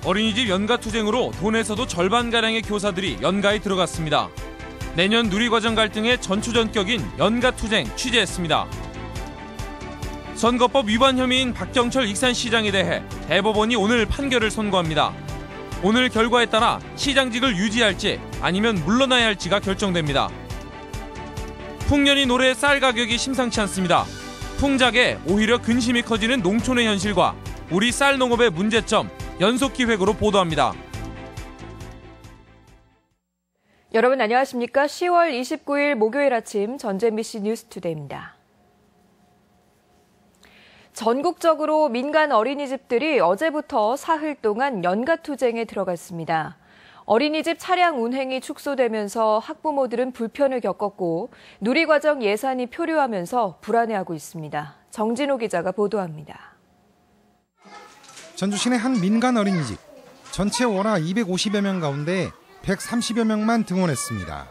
어린이집 연가투쟁으로 도내에서도 절반가량의 교사들이 연가에 들어갔습니다. 내년 누리과정 갈등의 전초전격인 연가투쟁 취재했습니다. 선거법 위반 혐의인 박경철 익산시장에 대해 대법원이 오늘 판결을 선고합니다. 오늘 결과에 따라 시장직을 유지할지 아니면 물러나야 할지가 결정됩니다. 풍년이 올해 쌀 가격이 심상치 않습니다. 풍작에 오히려 근심이 커지는 농촌의 현실과 우리 쌀 농업의 문제점, 연속기획으로 보도합니다. 여러분 안녕하십니까? 10월 29일 목요일 아침 전주 MBC 뉴스투데이입니다. 전국적으로 민간 어린이집들이 어제부터 사흘 동안 연가투쟁에 들어갔습니다. 어린이집 차량 운행이 축소되면서 학부모들은 불편을 겪었고 누리과정 예산이 표류하면서 불안해하고 있습니다. 정진호 기자가 보도합니다. 전주 시내 한 민간 어린이집. 전체 월화 250여 명 가운데 130여 명만 등원했습니다.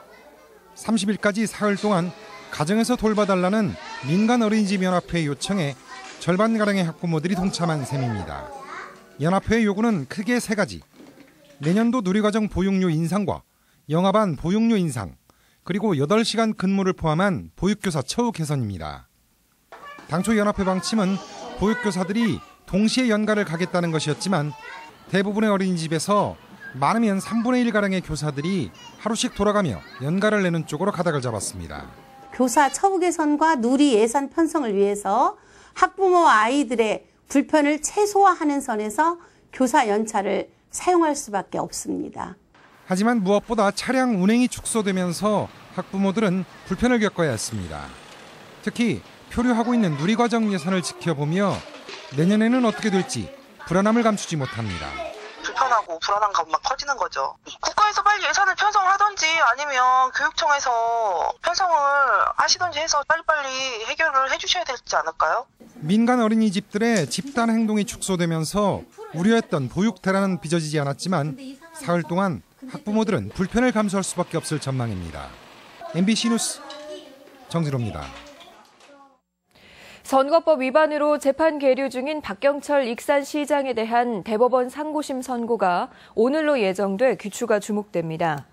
30일까지 사흘 동안 가정에서 돌봐달라는 민간 어린이집 연합회 요청에 절반가량의 학부모들이 동참한 셈입니다. 연합회의 요구는 크게 세 가지. 내년도 누리과정 보육료 인상과 영아반 보육료 인상, 그리고 8시간 근무를 포함한 보육교사 처우 개선입니다. 당초 연합회 방침은 보육교사들이 동시에 연가를 가겠다는 것이었지만 대부분의 어린이집에서 많으면 3분의 1가량의 교사들이 하루씩 돌아가며 연가를 내는 쪽으로 가닥을 잡았습니다. 교사 처우 개선과 누리 예산 편성을 위해서 학부모와 아이들의 불편을 최소화하는 선에서 교사 연차를 사용할 수밖에 없습니다. 하지만 무엇보다 차량 운행이 축소되면서 학부모들은 불편을 겪어야 했습니다. 특히 표류하고 있는 누리과정 예산을 지켜보며 내년에는 어떻게 될지 불안함을 감추지 못합니다. 불편하고 불안한 감만 커지는 거죠. 국가에서 빨리 예산을 편성을 하든지 아니면 교육청에서 편성을 하시든지 해서 빨리빨리 해결을 해주셔야 되지 않을까요? 민간 어린이집들의 집단 행동이 축소되면서 우려했던 보육 대란은 빚어지지 않았지만 사흘 동안 학부모들은 불편을 감수할 수밖에 없을 전망입니다. MBC 뉴스 정진호입니다. 선거법 위반으로 재판 계류 중인 박경철 익산시장에 대한 대법원 상고심 선고가 오늘로 예정돼 귀추가 주목됩니다.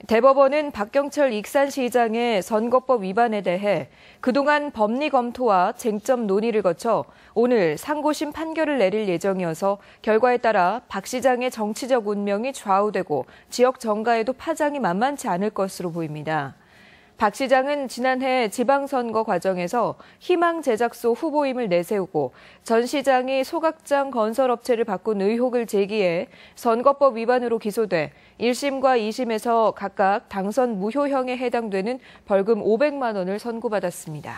대법원은 박경철 익산시장의 선거법 위반에 대해 그동안 법리 검토와 쟁점 논의를 거쳐 오늘 상고심 판결을 내릴 예정이어서 결과에 따라 박 시장의 정치적 운명이 좌우되고 지역 정가에도 파장이 만만치 않을 것으로 보입니다. 박 시장은 지난해 지방선거 과정에서 희망제작소 후보임을 내세우고 전 시장이 소각장 건설업체를 바꾼 의혹을 제기해 선거법 위반으로 기소돼 1심과 2심에서 각각 당선 무효형에 해당되는 벌금 500만 원을 선고받았습니다.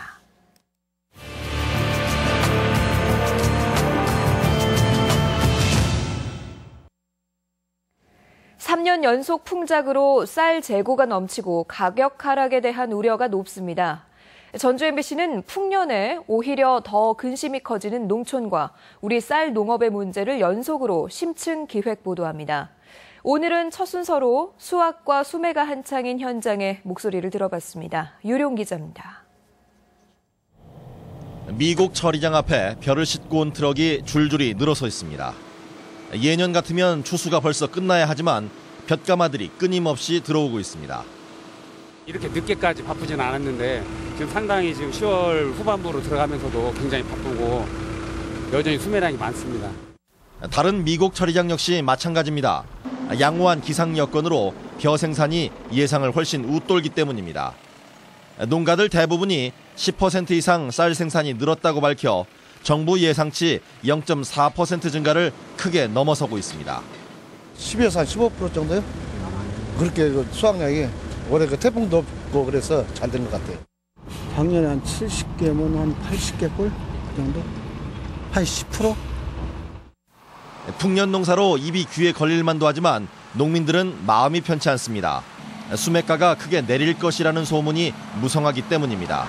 3년 연속 풍작으로 쌀 재고가 넘치고 가격 하락에 대한 우려가 높습니다. 전주 MBC는 풍년에 오히려 더 근심이 커지는 농촌과 우리 쌀 농업의 문제를 연속으로 심층 기획 보도합니다. 오늘은 첫 순서로 수확과 수매가 한창인 현장의 목소리를 들어봤습니다. 유룡 기자입니다. 미국 처리장 앞에 벼를 싣고 온 트럭이 줄줄이 늘어서 있습니다. 예년 같으면 추수가 벌써 끝나야 하지만 볏가마들이 끊임없이 들어오고 있습니다. 이렇게 늦게까지 바쁘진 않았는데 지금 상당히 지금 10월 후반부로 들어가면서도 굉장히 바쁘고 여전히 수매량이 많습니다. 다른 미국 처리장 역시 마찬가지입니다. 양호한 기상 여건으로 벼 생산이 예상을 훨씬 웃돌기 때문입니다. 농가들 대부분이 10% 이상 쌀 생산이 늘었다고 밝혀 정부 예상치 0.4% 증가를 크게 넘어서고 있습니다. 10에서 한 15% 정도요? 그렇게 수확량이 올해 태풍도 없고 그래서 잘 된 것 같아요. 작년에 한 70개면 한 80개 꼴 정도? 한 10%? 풍년 농사로 입이 귀에 걸릴 만도 하지만 농민들은 마음이 편치 않습니다. 수매가가 크게 내릴 것이라는 소문이 무성하기 때문입니다.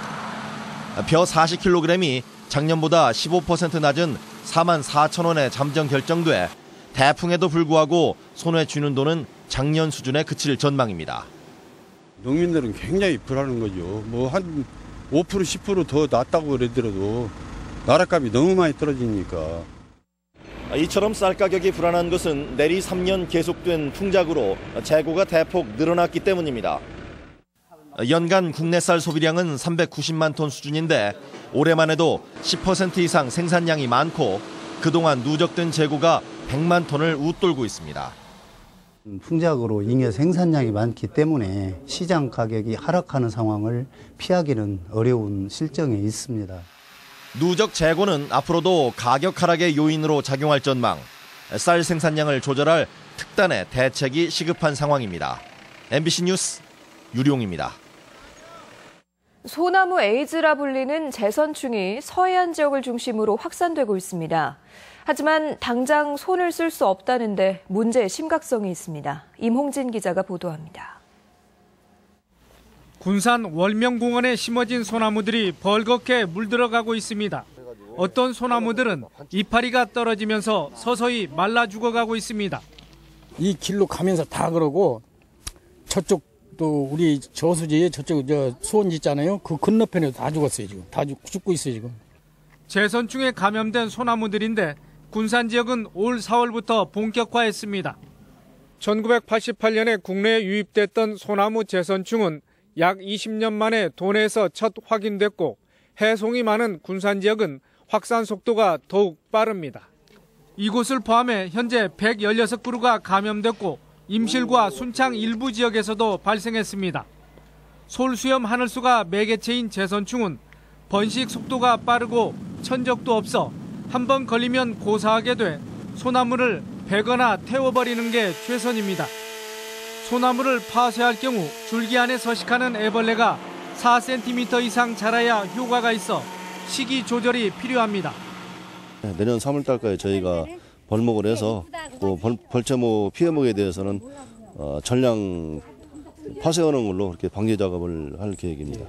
벼 40kg이 작년보다 15% 낮은 44,000원에 잠정 결정돼 대풍에도 불구하고 손에 쥐는 돈은 작년 수준에 그칠 전망입니다. 농민들은 굉장히 불안한 거죠. 뭐 한 5% 10% 더 낮다고 그러더라도 나라값이 너무 많이 떨어지니까. 이처럼 쌀 가격이 불안한 것은 내리 3년 계속된 풍작으로 재고가 대폭 늘어났기 때문입니다. 연간 국내 쌀 소비량은 390만 톤 수준인데 올해만 해도 10% 이상 생산량이 많고 그동안 누적된 재고가 100만 톤을 웃돌고 있습니다. 풍작으로 잉여 생산량이 많기 때문에 시장 가격이 하락하는 상황을 피하기는 어려운 실정에 있습니다. 누적 재고는 앞으로도 가격 하락의 요인으로 작용할 전망. 쌀 생산량을 조절할 특단의 대책이 시급한 상황입니다. MBC 뉴스 유룡입니다. 소나무 에이즈라 불리는 재선충이 서해안 지역을 중심으로 확산되고 있습니다. 하지만 당장 손을 쓸 수 없다는데 문제의 심각성이 있습니다. 임홍진 기자가 보도합니다. 군산 월명공원에 심어진 소나무들이 벌겋게 물들어가고 있습니다. 어떤 소나무들은 이파리가 떨어지면서 서서히 말라 죽어가고 있습니다. 이 길로 가면서 다 그러고 저쪽도 우리 저수지에 저쪽 수원지 있잖아요. 그 건너편에도 다 죽었어요. 지금 다 죽고 있어요. 지금. 재선충에 감염된 소나무들인데 군산 지역은 올 4월부터 본격화했습니다. 1988년에 국내에 유입됐던 소나무 재선충은 약 20년 만에 도내에서 첫 확인됐고 해송이 많은 군산 지역은 확산 속도가 더욱 빠릅니다. 이곳을 포함해 현재 116그루가 감염됐고 임실과 순창 일부 지역에서도 발생했습니다. 솔수염 하늘수가 매개체인 재선충은 번식 속도가 빠르고 천적도 없어 한 번 걸리면 고사하게 돼 소나무를 베거나 태워버리는 게 최선입니다. 소나무를 파쇄할 경우 줄기 안에 서식하는 애벌레가 4cm 이상 자라야 효과가 있어 시기 조절이 필요합니다. 내년 3월달까지 저희가 벌목을 해서 그 벌채모 피해목에 대해서는 전량 파쇄하는 걸로 이렇게 방제 작업을 할 계획입니다.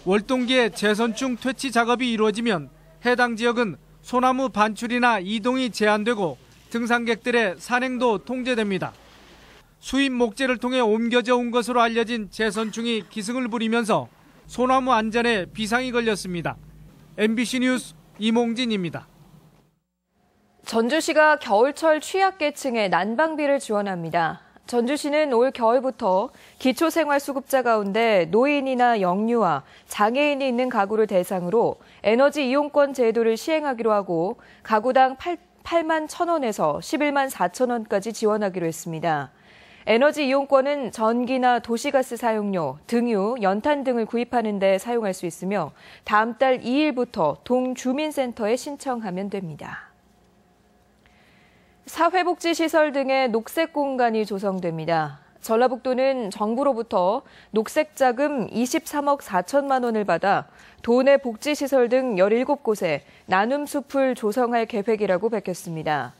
월동기에 재선충 퇴치 작업이 이루어지면 해당 지역은 소나무 반출이나 이동이 제한되고 등산객들의 산행도 통제됩니다. 수입 목재를 통해 옮겨져 온 것으로 알려진 재선충이 기승을 부리면서 소나무 안전에 비상이 걸렸습니다. MBC 뉴스 임홍진입니다. 전주시가 겨울철 취약계층에 난방비를 지원합니다. 전주시는 올 겨울부터 기초생활수급자 가운데 노인이나 영유아, 장애인이 있는 가구를 대상으로 에너지 이용권 제도를 시행하기로 하고 가구당 8만 1,000원에서 11만 4,000원까지 지원하기로 했습니다. 에너지 이용권은 전기나 도시가스 사용료, 등유, 연탄 등을 구입하는 데 사용할 수 있으며 다음 달 2일부터 동주민센터에 신청하면 됩니다. 사회복지시설 등의 녹색 공간이 조성됩니다. 전라북도는 정부로부터 녹색자금 23억 4천만 원을 받아 도내 복지시설 등 17곳에 나눔숲을 조성할 계획이라고 밝혔습니다.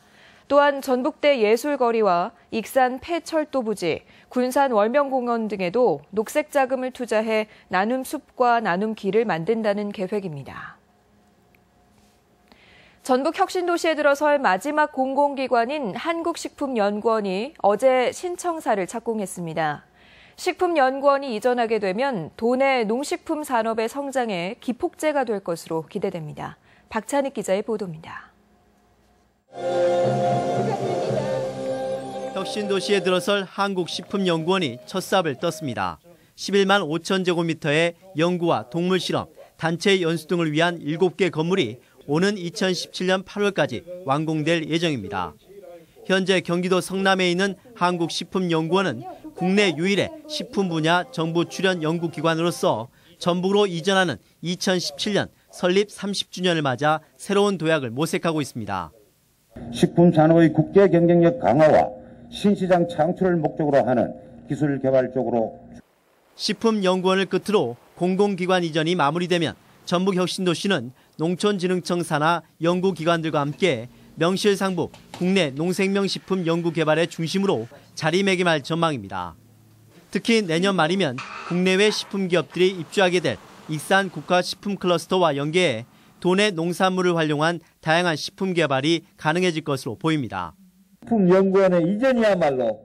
또한 전북대 예술거리와 익산 폐철도부지, 군산 월명공원 등에도 녹색자금을 투자해 나눔숲과 나눔길을 만든다는 계획입니다. 전북 혁신도시에 들어설 마지막 공공기관인 한국식품연구원이 어제 신청사를 착공했습니다. 식품연구원이 이전하게 되면 도내 농식품 산업의 성장에 기폭제가 될 것으로 기대됩니다. 박찬익 기자의 보도입니다. 혁신도시에 들어설 한국식품연구원이 첫 삽을 떴습니다. 11만 5천 제곱미터의 연구와 동물실험, 단체 연수 등을 위한 7개 건물이 오는 2017년 8월까지 완공될 예정입니다. 현재 경기도 성남에 있는 한국식품연구원은 국내 유일의 식품 분야 정부 출연 연구기관으로서 전북으로 이전하는 2017년 설립 30주년을 맞아 새로운 도약을 모색하고 있습니다. 식품 산업의 국제 경쟁력 강화와 신시장 창출을 목적으로 하는 기술 개발 쪽으로 식품연구원을 끝으로 공공기관 이전이 마무리되면 전북혁신도시는 농촌진흥청 산하 연구기관들과 함께 명실상부 국내 농생명식품 연구개발의 중심으로 자리매김할 전망입니다. 특히 내년 말이면 국내외 식품기업들이 입주하게 될 익산 국가식품클러스터와 연계해 도내 농산물을 활용한 다양한 식품 개발이 가능해질 것으로 보입니다. 식품연구원의 이전이야말로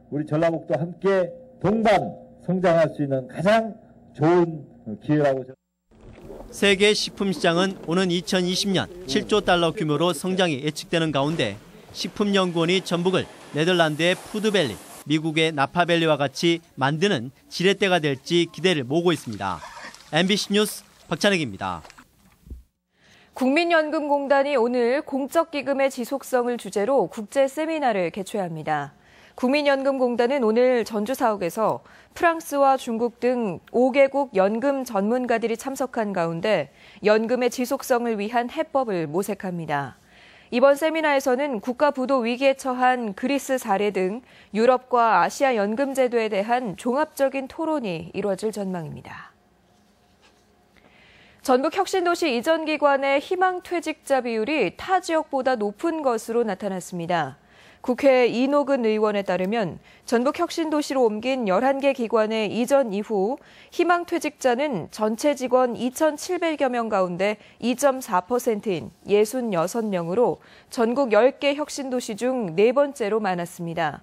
우리 전라북도 함께 동반 성장할 수 있는 가장 좋은 기회라고 세계 식품시장은 오는 2020년 7조 달러 규모로 성장이 예측되는 가운데 식품연구원이 전북을 네덜란드의 푸드밸리, 미국의 나파밸리와 같이 만드는 지렛대가 될지 기대를 모으고 있습니다. MBC 뉴스 박찬혁입니다. 국민연금공단이 오늘 공적기금의 지속성을 주제로 국제 세미나를 개최합니다. 국민연금공단은 오늘 전주 사옥에서 프랑스와 중국 등 5개국 연금 전문가들이 참석한 가운데 연금의 지속성을 위한 해법을 모색합니다. 이번 세미나에서는 국가 부도 위기에 처한 그리스 사례 등 유럽과 아시아 연금 제도에 대한 종합적인 토론이 이루어질 전망입니다. 전북 혁신도시 이전 기관의 희망퇴직자 비율이 타 지역보다 높은 것으로 나타났습니다. 국회 이노근 의원에 따르면 전북 혁신도시로 옮긴 11개 기관의 이전 이후 희망퇴직자는 전체 직원 2,700여 명 가운데 2.4%인 66명으로 전국 10개 혁신도시 중 4번째로 많았습니다.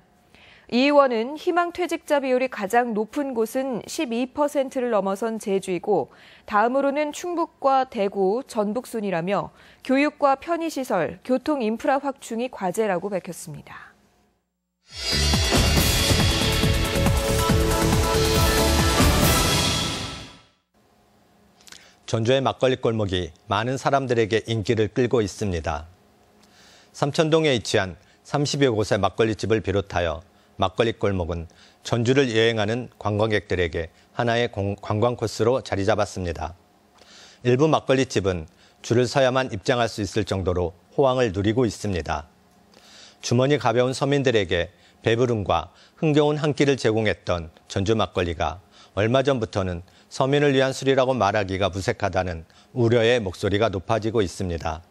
이 의원은 희망퇴직자 비율이 가장 높은 곳은 12%를 넘어선 제주이고 다음으로는 충북과 대구, 전북 순이라며 교육과 편의시설, 교통 인프라 확충이 과제라고 밝혔습니다. 전주의 막걸리 골목이 많은 사람들에게 인기를 끌고 있습니다. 삼천동에 위치한 30여 곳의 막걸리집을 비롯하여 막걸리 골목은 전주를 여행하는 관광객들에게 하나의 관광 코스로 자리 잡았습니다. 일부 막걸리집은 줄을 서야만 입장할 수 있을 정도로 호황을 누리고 있습니다. 주머니 가벼운 서민들에게 배부름과 흥겨운 한 끼를 제공했던 전주 막걸리가 얼마 전부터는 서민을 위한 술이라고 말하기가 무색하다는 우려의 목소리가 높아지고 있습니다.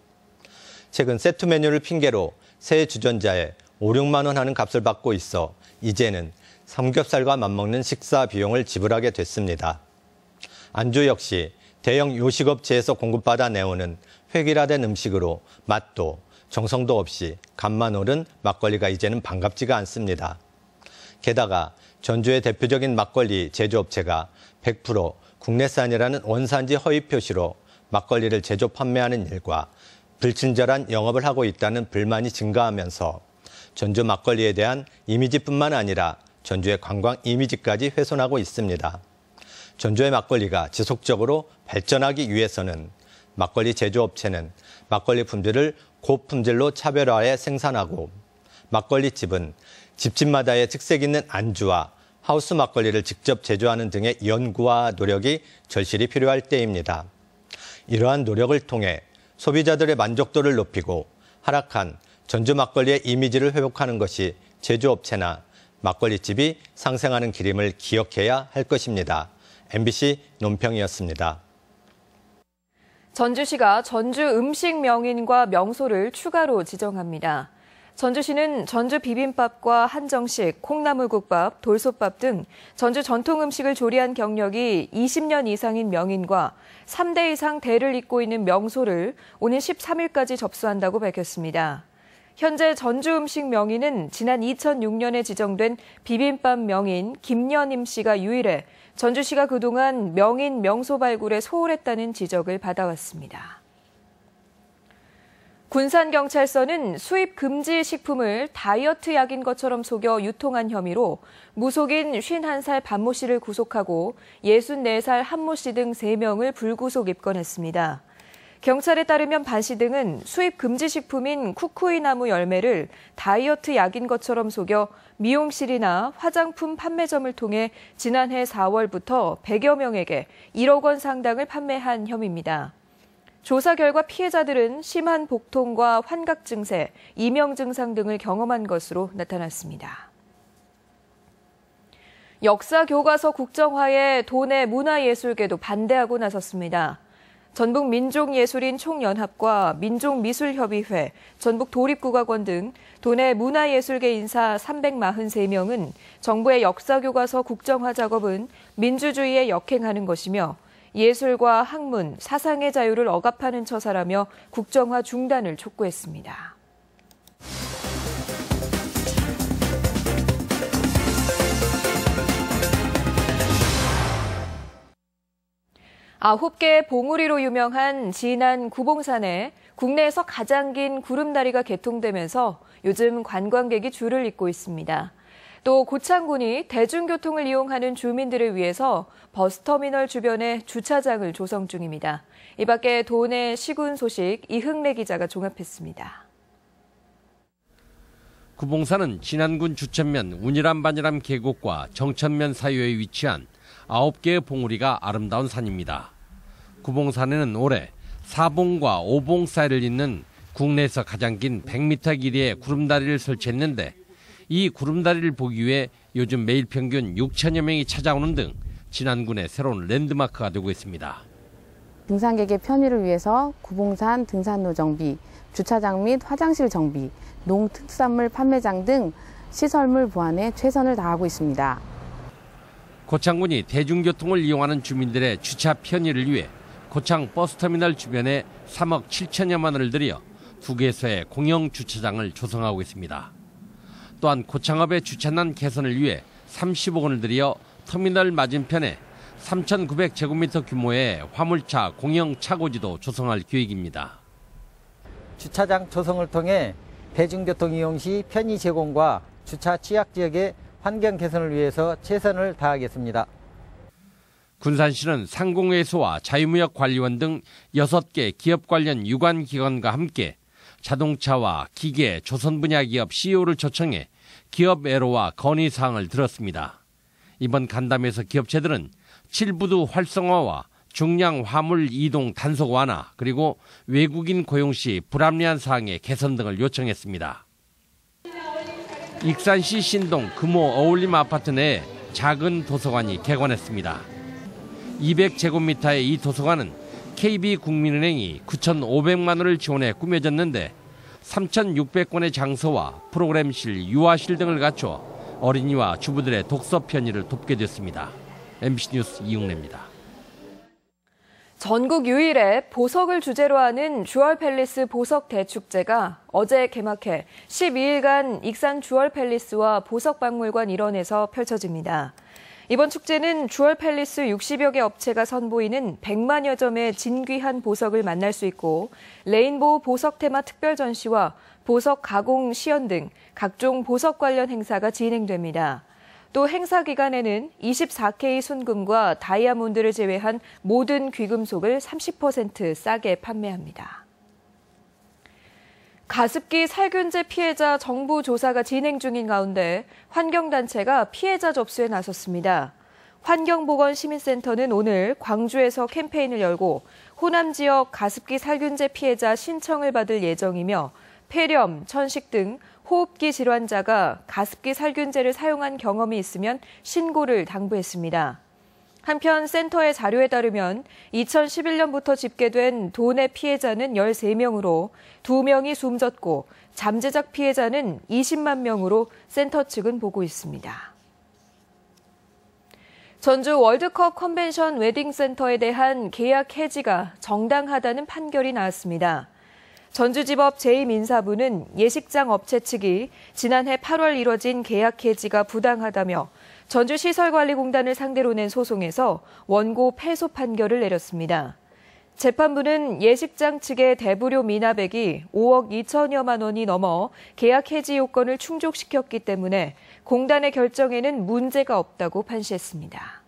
최근 세트 메뉴를 핑계로 새 주전자에 5, 6만 원 하는 값을 받고 있어 이제는 삼겹살과 맞먹는 식사 비용을 지불하게 됐습니다. 안주 역시 대형 요식업체에서 공급받아 내오는 획일화된 음식으로 맛도 정성도 없이 값만 오른 막걸리가 이제는 반갑지가 않습니다. 게다가 전주의 대표적인 막걸리 제조업체가 100% 국내산이라는 원산지 허위 표시로 막걸리를 제조 판매하는 일과 불친절한 영업을 하고 있다는 불만이 증가하면서 전주 막걸리에 대한 이미지뿐만 아니라 전주의 관광 이미지까지 훼손하고 있습니다. 전주의 막걸리가 지속적으로 발전하기 위해서는 막걸리 제조업체는 막걸리 품질을 고품질로 차별화해 생산하고 막걸리집은 집집마다의 특색 있는 안주와 하우스 막걸리를 직접 제조하는 등의 연구와 노력이 절실히 필요할 때입니다. 이러한 노력을 통해 소비자들의 만족도를 높이고 하락한 전주 막걸리의 이미지를 회복하는 것이 제조업체나 막걸리집이 상생하는 길임을 기억해야 할 것입니다. MBC 논평이었습니다. 전주시가 전주 음식 명인과 명소를 추가로 지정합니다. 전주시는 전주 비빔밥과 한정식, 콩나물국밥, 돌솥밥 등 전주 전통 음식을 조리한 경력이 20년 이상인 명인과 3대 이상 대를 잇고 있는 명소를 오는 13일까지 접수한다고 밝혔습니다. 현재 전주 음식 명인은 지난 2006년에 지정된 비빔밥 명인 김연임 씨가 유일해 전주시가 그동안 명인 명소 발굴에 소홀했다는 지적을 받아왔습니다. 군산경찰서는 수입 금지 식품을 다이어트 약인 것처럼 속여 유통한 혐의로 무속인 51살 반모 씨를 구속하고 64살 한모 씨 등 3명을 불구속 입건했습니다. 경찰에 따르면 반 씨 등은 수입 금지 식품인 쿠쿠이 나무 열매를 다이어트 약인 것처럼 속여 미용실이나 화장품 판매점을 통해 지난해 4월부터 100여 명에게 1억 원 상당을 판매한 혐의입니다. 조사 결과 피해자들은 심한 복통과 환각 증세, 이명 증상 등을 경험한 것으로 나타났습니다. 역사 교과서 국정화에 도내 문화예술계도 반대하고 나섰습니다. 전북민족예술인 총연합과 민족미술협의회, 전북도립국악원 등 도내 문화예술계 인사 343명은 정부의 역사교과서 국정화 작업은 민주주의에 역행하는 것이며 예술과 학문, 사상의 자유를 억압하는 처사라며 국정화 중단을 촉구했습니다. 9개의 봉우리로 유명한 진안 구봉산에 국내에서 가장 긴 구름다리가 개통되면서 요즘 관광객이 줄을 잇고 있습니다. 또 고창군이 대중교통을 이용하는 주민들을 위해서 버스터미널 주변에 주차장을 조성 중입니다. 이 밖에 도내 시군 소식 이흥래 기자가 종합했습니다. 구봉산은 진안군 주천면 운이람반이람 계곡과 정천면 사이에 위치한 9개의 봉우리가 아름다운 산입니다. 구봉산에는 올해 4봉과 5봉 사이를 잇는 국내에서 가장 긴 100m 길이의 구름다리를 설치했는데 이 구름다리를 보기 위해 요즘 매일 평균 6천여 명이 찾아오는 등 진안군의 새로운 랜드마크가 되고 있습니다. 등산객의 편의를 위해서 구봉산 등산로 정비, 주차장 및 화장실 정비, 농특산물 판매장 등 시설물 보완에 최선을 다하고 있습니다. 고창군이 대중교통을 이용하는 주민들의 주차 편의를 위해 고창 버스터미널 주변에 3억 7천여만 원을 들여 2개소의 공영 주차장을 조성하고 있습니다. 또한 고창업의 주차난 개선을 위해 30억 원을 들여 터미널 맞은편에 3,900제곱미터 규모의 화물차 공영 차고지도 조성할 계획입니다. 주차장 조성을 통해 대중교통 이용 시 편의 제공과 주차 취약 지역의 환경 개선을 위해서 최선을 다하겠습니다. 군산시는 상공회소와 자유무역관리원 등 6개 기업 관련 유관기관과 함께 자동차와 기계, 조선 분야 기업 CEO를 초청해 기업 애로와 건의사항을 들었습니다. 이번 간담회에서 기업체들은 칠부두 활성화와 중량 화물 이동 단속 완화, 그리고 외국인 고용 시 불합리한 사항의 개선 등을 요청했습니다. 익산시 신동 금호 어울림 아파트 내에 작은 도서관이 개관했습니다. 200제곱미터의 이 도서관은 KB국민은행이 9,500만 원을 지원해 꾸며졌는데 3,600권의 장소와 프로그램실, 유아실 등을 갖춰 어린이와 주부들의 독서 편의를 돕게 됐습니다. MBC 뉴스 이용래입니다. 전국 유일의 보석을 주제로 하는 주얼팰리스 보석대축제가 어제 개막해 12일간 익산 주얼팰리스와 보석박물관 일원에서 펼쳐집니다. 이번 축제는 주얼팰리스 60여 개 업체가 선보이는 100만여 점의 진귀한 보석을 만날 수 있고 레인보우 보석 테마 특별 전시와 보석 가공 시연 등 각종 보석 관련 행사가 진행됩니다. 또 행사 기간에는 24K 순금과 다이아몬드를 제외한 모든 귀금속을 30% 싸게 판매합니다. 가습기 살균제 피해자 정부 조사가 진행 중인 가운데 환경단체가 피해자 접수에 나섰습니다. 환경보건시민센터는 오늘 광주에서 캠페인을 열고 호남 지역 가습기 살균제 피해자 신청을 받을 예정이며 폐렴, 천식 등 호흡기 질환자가 가습기 살균제를 사용한 경험이 있으면 신고를 당부했습니다. 한편 센터의 자료에 따르면 2011년부터 집계된 도내 피해자는 13명으로 2명이 숨졌고 잠재적 피해자는 20만 명으로 센터 측은 보고 있습니다. 전주 월드컵 컨벤션 웨딩센터에 대한 계약 해지가 정당하다는 판결이 나왔습니다. 전주지법 제2민사부는 예식장 업체 측이 지난해 8월 이뤄진 계약 해지가 부당하다며 전주시설관리공단을 상대로 낸 소송에서 원고 패소 판결을 내렸습니다. 재판부는 예식장 측의 대부료 미납액이 5억 2천여만 원이 넘어 계약 해지 요건을 충족시켰기 때문에 공단의 결정에는 문제가 없다고 판시했습니다.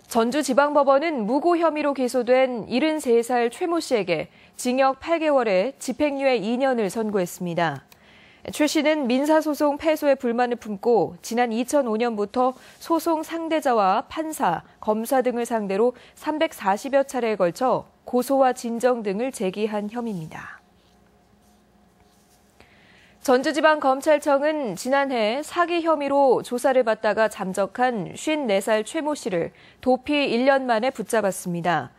전주지방법원은 무고 혐의로 기소된 73살 최모 씨에게 징역 8개월에 집행유예 2년을 선고했습니다. 최 씨는 민사소송 패소에 불만을 품고 지난 2005년부터 소송 상대자와 판사, 검사 등을 상대로 340여 차례에 걸쳐 고소와 진정 등을 제기한 혐의입니다. 전주지방검찰청은 지난해 사기 혐의로 조사를 받다가 잠적한 54살 최모 씨를 도피 1년 만에 붙잡았습니다.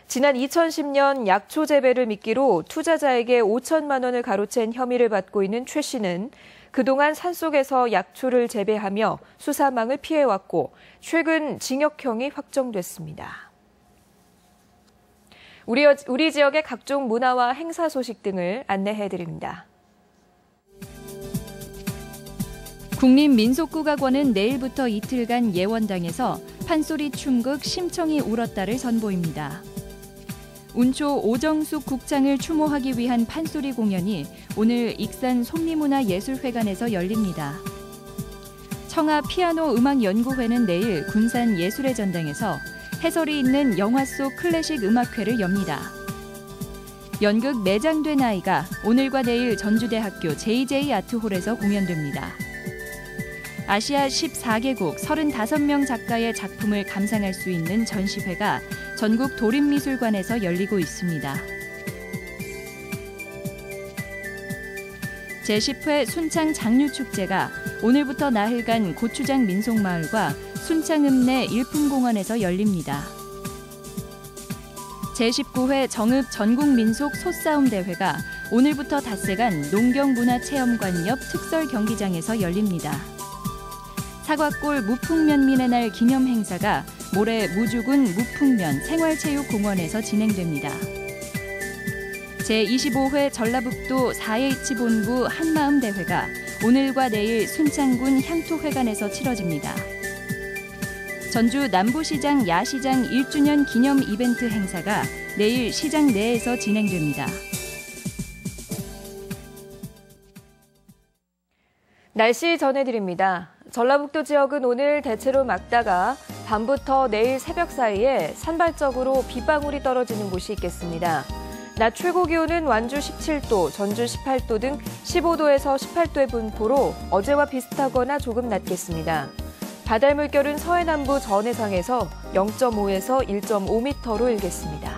지난 2010년 약초 재배를 미끼로 투자자에게 5천만 원을 가로챈 혐의를 받고 있는 최 씨는 그동안 산속에서 약초를 재배하며 수사망을 피해왔고 최근 징역형이 확정됐습니다. 우리 지역의 각종 문화와 행사 소식 등을 안내해드립니다. 국립민속국악원은 내일부터 이틀간 예원당에서 판소리 춤극 심청이 울었다를 선보입니다. 운초 오정숙 국장을 추모하기 위한 판소리 공연이 오늘 익산 속리문화예술회관에서 열립니다. 청하 피아노 음악연구회는 내일 군산 예술의 전당에서 해설이 있는 영화 속 클래식 음악회를 엽니다. 연극 매장된 아이가 오늘과 내일 전주대학교 JJ 아트홀에서 공연됩니다. 아시아 14개국 35명 작가의 작품을 감상할 수 있는 전시회가 전국 도립미술관에서 열리고 있습니다. 제10회 순창 장류축제가 오늘부터 나흘간 고추장 민속마을과 순창읍내 일품공원에서 열립니다. 제19회 정읍 전국민속 솥싸움대회가 오늘부터 닷새간 농경문화체험관 옆 특설 경기장에서 열립니다. 사과골 무풍면민의 날 기념 행사가 모레 무주군 무풍면 생활체육공원에서 진행됩니다. 제25회 전라북도 4H 본부 한마음대회가 오늘과 내일 순창군 향토회관에서 치러집니다. 전주 남부시장 야시장 1주년 기념 이벤트 행사가 내일 시장 내에서 진행됩니다. 날씨 전해드립니다. 전라북도 지역은 오늘 대체로 맑다가 밤부터 내일 새벽 사이에 산발적으로 빗방울이 떨어지는 곳이 있겠습니다. 낮 최고 기온은 완주 17도, 전주 18도 등 15도에서 18도의 분포로 어제와 비슷하거나 조금 낮겠습니다. 바다 물결은 서해남부 전해상에서 0.5에서 1.5m로 일겠습니다.